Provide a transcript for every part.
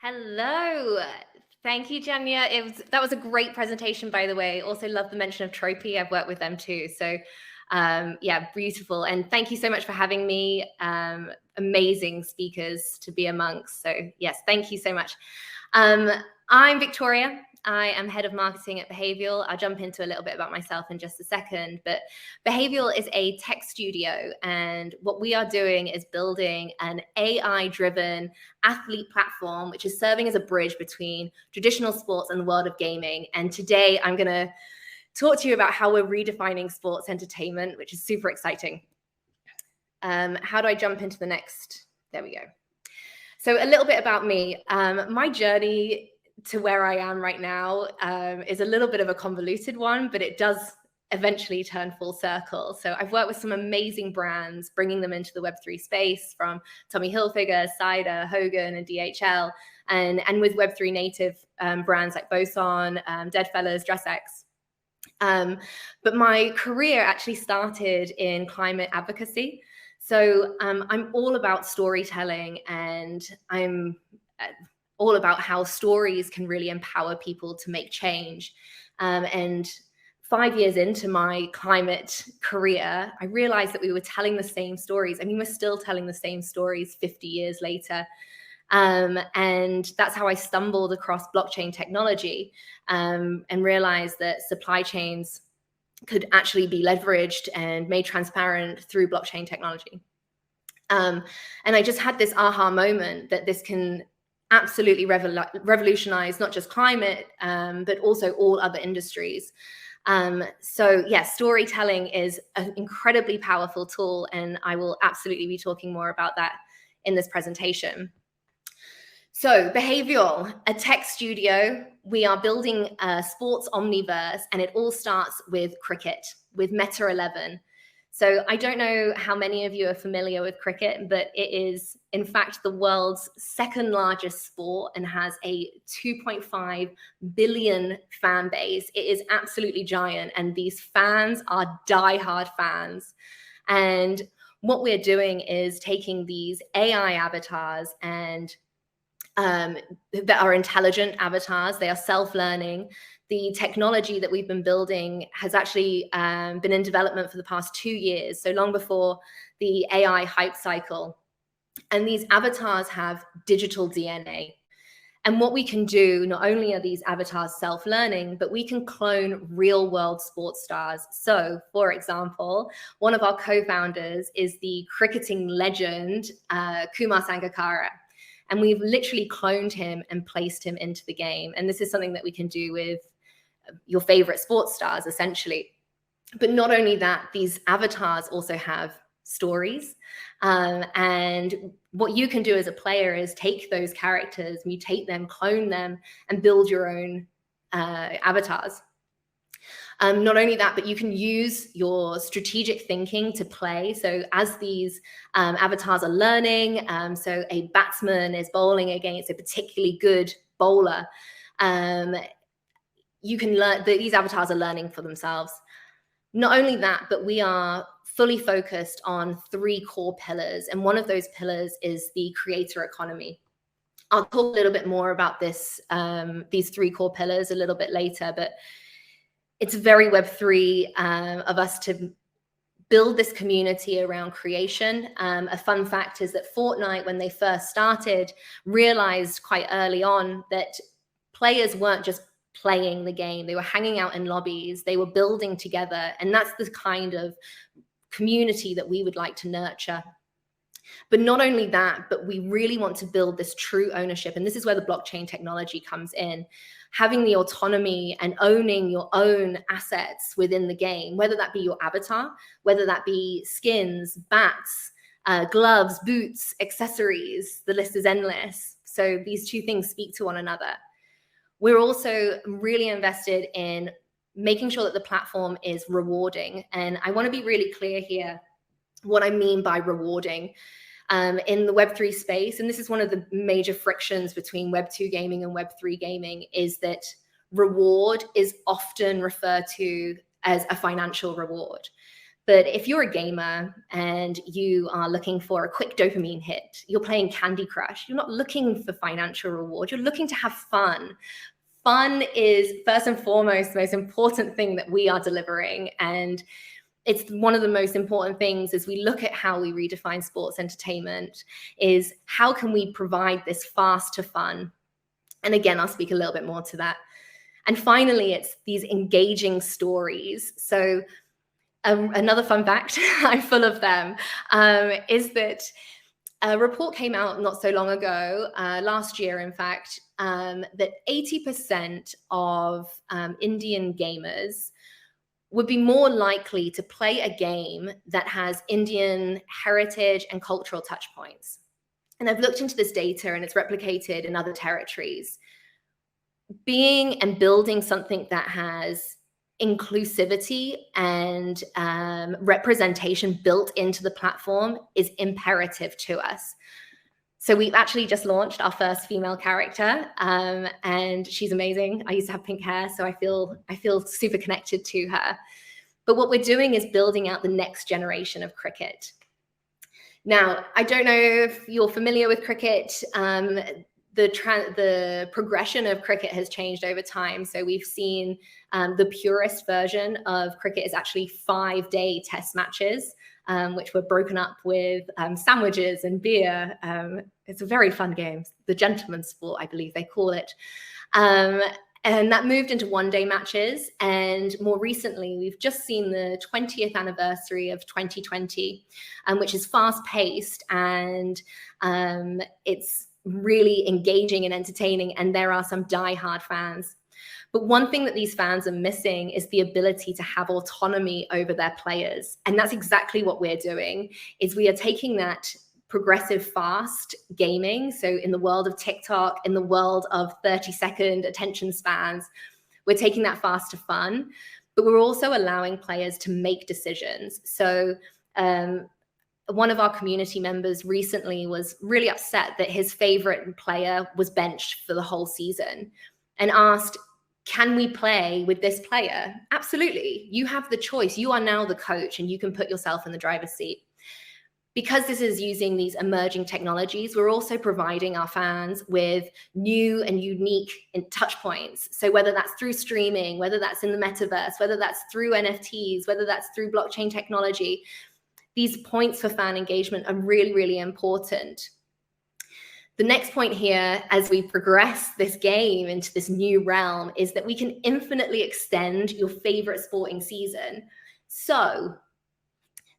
Hello. Thank you, Janya. That was a great presentation, by the way. Also love the mention of Tropy. I've worked with them too. So yeah, beautiful. And thank you so much for having me. Amazing speakers to be amongst. So yes, thank you so much. I'm Victoria. I am head of marketing at Behaviol. I'll jump into a little bit about myself in just a second, but Behaviol is a tech studio, and what we are doing is building an AI-driven athlete platform, which is serving as a bridge between traditional sports and the world of gaming. And today I'm going to talk to you about how we're redefining sports entertainment, which is super exciting. How do I jump into the next? There we go. So a little bit about me. My journey to where I am right now is a little bit of a convoluted one, but it does eventually turn full circle. So I've worked with some amazing brands, bringing them into the Web3 space, from Tommy Hilfiger, Cider, Hogan, and DHL, and with Web3 native brands like Boson, Deadfellas, DressX. But my career actually started in climate advocacy. So I'm all about storytelling, and I'm all about how stories can really empower people to make change. And 5 years into my climate career, I realized that we were telling the same stories. I mean, we're still telling the same stories 50 years later. And that's how I stumbled across blockchain technology and realized that supply chains could actually be leveraged and made transparent through blockchain technology. And I just had this aha moment that this can absolutely revolutionize not just climate, but also all other industries. So yeah, storytelling is an incredibly powerful tool, and I will absolutely be talking more about that in this presentation. So Behaviol, a tech studio, we are building a sports omniverse, and it all starts with cricket, with Meta 11. So I don't know how many of you are familiar with cricket, but it is, in fact, the world's second largest sport and has a 2.5 billion fan base. It is absolutely giant, and these fans are diehard fans. And what we're doing is taking these AI avatars and that are intelligent avatars. They are self-learning. The technology that we've been building has actually been in development for the past 2 years, so long before the AI hype cycle. And these avatars have digital DNA. And what we can do, not only are these avatars self-learning, but we can clone real-world sports stars. So, for example, one of our co-founders is the cricketing legend, Kumar Sangakkara. And we've literally cloned him and placed him into the game. And this is something that we can do with your favorite sports stars, essentially. But not only that, these avatars also have stories. And what you can do as a player is take those characters, mutate them, clone them, and build your own avatars. Not only that, but you can use your strategic thinking to play. So as these avatars are learning, so a batsman is bowling against a particularly good bowler, you can learn, these avatars are learning for themselves. Not only that, but we are fully focused on 3 core pillars. And one of those pillars is the creator economy. I'll talk a little bit more about this, these 3 core pillars a little bit later, but it's very Web3 of us to build this community around creation. A fun fact is that Fortnite, when they first started, realized quite early on that players weren't just playing the game. They were hanging out in lobbies. They were building together. And that's the kind of community that we would like to nurture. But not only that, but we really want to build this true ownership. And this is where the blockchain technology comes in. Having the autonomy and owning your own assets within the game, whether that be your avatar, whether that be skins, bats, gloves, boots, accessories, the list is endless. So these 2 things speak to one another. We're also really invested in making sure that the platform is rewarding. And I want to be really clear here what I mean by rewarding. In the Web3 space, and this is one of the major frictions between Web2 gaming and Web3 gaming, is that reward is often referred to as a financial reward. But if you're a gamer and you are looking for a quick dopamine hit, you're playing Candy Crush, you're not looking for financial reward, you're looking to have fun. Fun is first and foremost the most important thing that we are delivering. And it's one of the most important things as we look at how we redefine sports entertainment is how can we provide this fast to fun? And again, I'll speak a little bit more to that. And finally, it's these engaging stories. So another fun fact, I'm full of them, is that a report came out not so long ago, last year, in fact, that 80% of Indian gamers would be more likely to play a game that has Indian heritage and cultural touch points. And I've looked into this data and it's replicated in other territories. Being and building something that has inclusivity and representation built into the platform is imperative to us. So we've actually just launched our first female character, and she's amazing. I used to have pink hair, so I feel super connected to her. But what we're doing is building out the next generation of cricket. Now, I don't know if you're familiar with cricket. The progression of cricket has changed over time. So we've seen the purest version of cricket is actually 5-day test matches, which were broken up with sandwiches and beer. It's a very fun game. The gentleman's sport, I believe they call it. And that moved into 1-day matches. And more recently, we've just seen the 20th anniversary of 2020, which is fast paced and it's really engaging and entertaining. And there are some diehard fans. But one thing that these fans are missing is the ability to have autonomy over their players. And that's exactly what we're doing, is we are taking that progressive fast gaming. So in the world of TikTok, in the world of 30-second attention spans, we're taking that fast to fun, but we're also allowing players to make decisions. So one of our community members recently was really upset that his favorite player was benched for the whole season and asked, can we play with this player? Absolutely. You have the choice. You are now the coach and you can put yourself in the driver's seat. Because this is using these emerging technologies, we're also providing our fans with new and unique touch points. So whether that's through streaming, whether that's in the metaverse, whether that's through NFTs, whether that's through blockchain technology, these points for fan engagement are really, really important. The next point here, as we progress this game into this new realm, is that we can infinitely extend your favorite sporting season. So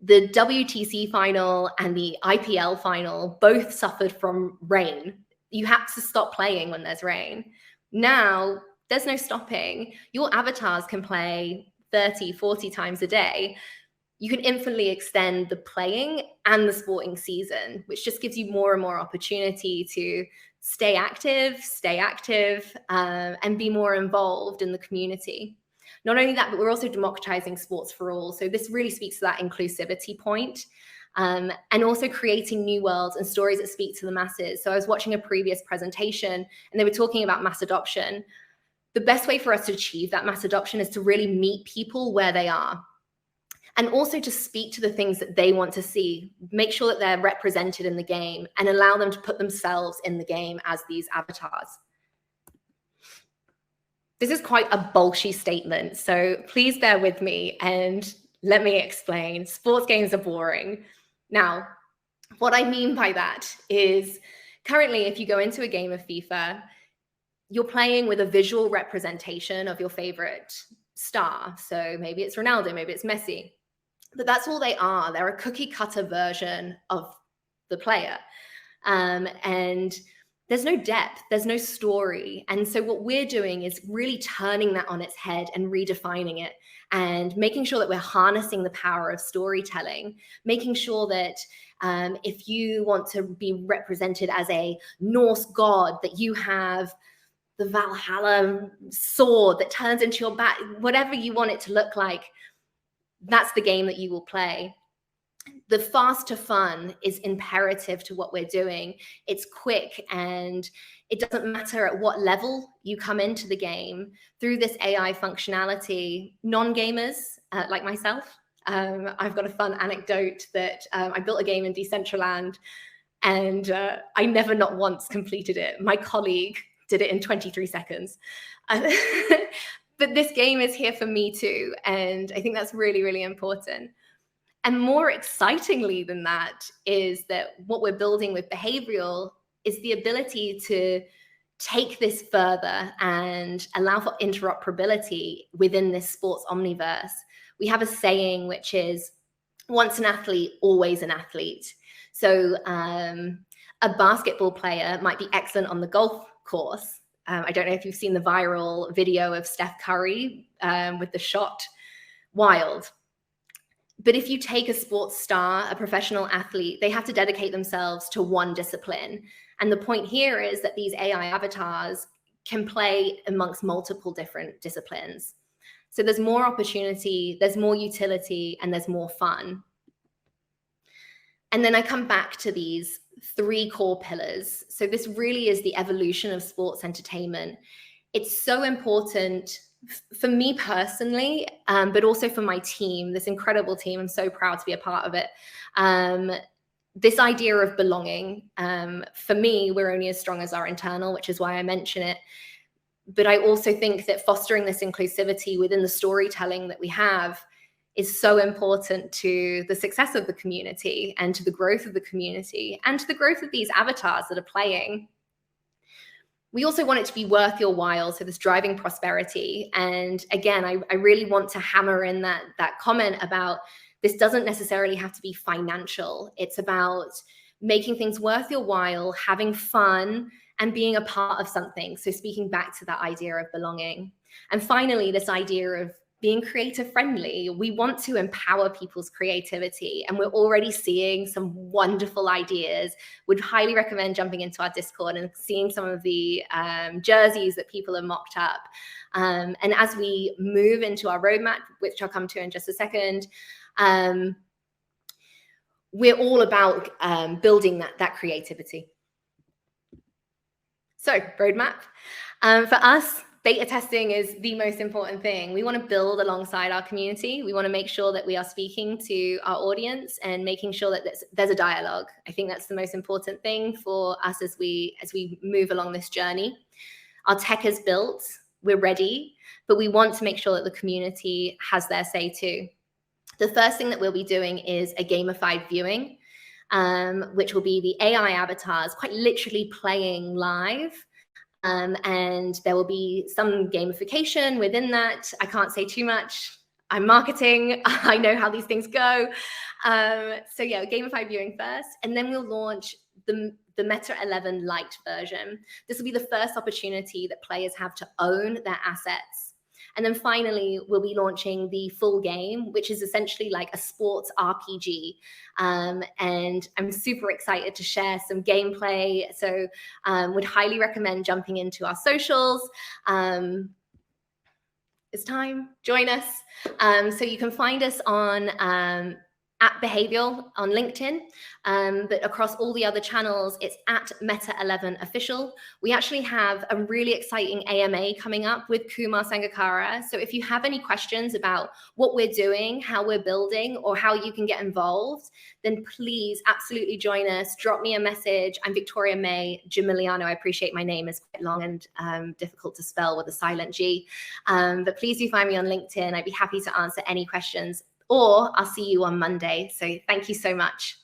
the WTC final and the IPL final both suffered from rain. You had to stop playing when there's rain. Now, there's no stopping. Your avatars can play 30, 40 times a day. You can infinitely extend the playing and the sporting season, which just gives you more and more opportunity to stay active, and be more involved in the community. Not only that, but we're also democratizing sports for all. So this really speaks to that inclusivity point, and also creating new worlds and stories that speak to the masses. So I was watching a previous presentation and they were talking about mass adoption. The best way for us to achieve that mass adoption is to really meet people where they are, and also to speak to the things that they want to see, make sure that they're represented in the game and allow them to put themselves in the game as these avatars. This is quite a bolshy statement, so please bear with me and let me explain. Sports games are boring. Now, what I mean by that is currently, if you go into a game of FIFA, you're playing with a visual representation of your favorite star. So maybe it's Ronaldo, maybe it's Messi, but that's all they are. They're a cookie cutter version of the player. And there's no depth, there's no story. And so what we're doing is really turning that on its head and redefining it and making sure that we're harnessing the power of storytelling, making sure that if you want to be represented as a Norse god, that you have the Valhalla sword that turns into your back, whatever you want it to look like, that's the game that you will play. The fast to fun is imperative to what we're doing. It's quick, and it doesn't matter at what level you come into the game. Through this AI functionality, non-gamers like myself I've got a fun anecdote that I built a game in Decentraland, and I never not once completed it. My colleague did it in 23 seconds. But this game is here for me too. And I think that's really, really important. And more excitingly than that is that what we're building with Behaviol is the ability to take this further and allow for interoperability within this sports omniverse. We have a saying which is, once an athlete, always an athlete. So a basketball player might be excellent on the golf course. I don't know if you've seen the viral video of Steph Curry with the shot. Wild. But if you take a sports star, a professional athlete, they have to dedicate themselves to one discipline. And the point here is that these AI avatars can play amongst multiple different disciplines. So there's more opportunity, there's more utility, and there's more fun. And then I come back to these 3 core pillars. So this really is the evolution of sports entertainment. It's so important for me personally, but also for my team, this incredible team. I'm so proud to be a part of it. This idea of belonging, for me, we're only as strong as our internal, which is why I mention it. But I also think that fostering this inclusivity within the storytelling that we have is so important to the success of the community and to the growth of the community and to the growth of these avatars that are playing. We also want it to be worth your while, so this driving prosperity. And again, I really want to hammer in that comment about this doesn't necessarily have to be financial. It's about making things worth your while, having fun, and being a part of something. So speaking back to that idea of belonging. And finally, this idea of being creative friendly. We want to empower people's creativity, and we're already seeing some wonderful ideas. Would highly recommend jumping into our Discord and seeing some of the jerseys that people have mocked up. And as we move into our roadmap, which I'll come to in just a second, we're all about building that creativity. So roadmap, for us, beta testing is the most important thing. We want to build alongside our community. We want to make sure that we are speaking to our audience and making sure that there's a dialogue. I think that's the most important thing for us as we move along this journey. Our tech is built, we're ready, but we want to make sure that the community has their say too. The first thing that we'll be doing is a gamified viewing, which will be the AI avatars quite literally playing live. And there will be some gamification within that. I can't say too much. I'm marketing. I know how these things go. So yeah, gamified viewing first, and then we'll launch the Meta 11 Lite version. This will be the first opportunity that players have to own their assets. And then finally, we'll be launching the full game, which is essentially like a sports RPG. And I'm super excited to share some gameplay. So would highly recommend jumping into our socials. It's time, join us. So you can find us on at Behaviol on LinkedIn, but across all the other channels, it's at Meta 11 Official. We actually have a really exciting AMA coming up with Kumar Sangakkara. So if you have any questions about what we're doing, how we're building, or how you can get involved, then please absolutely join us. Drop me a message. I'm Victoria May Gimigliano. I appreciate my name is quite long and difficult to spell with a silent G. But please do find me on LinkedIn. I'd be happy to answer any questions, or I'll see you on Monday. So thank you so much.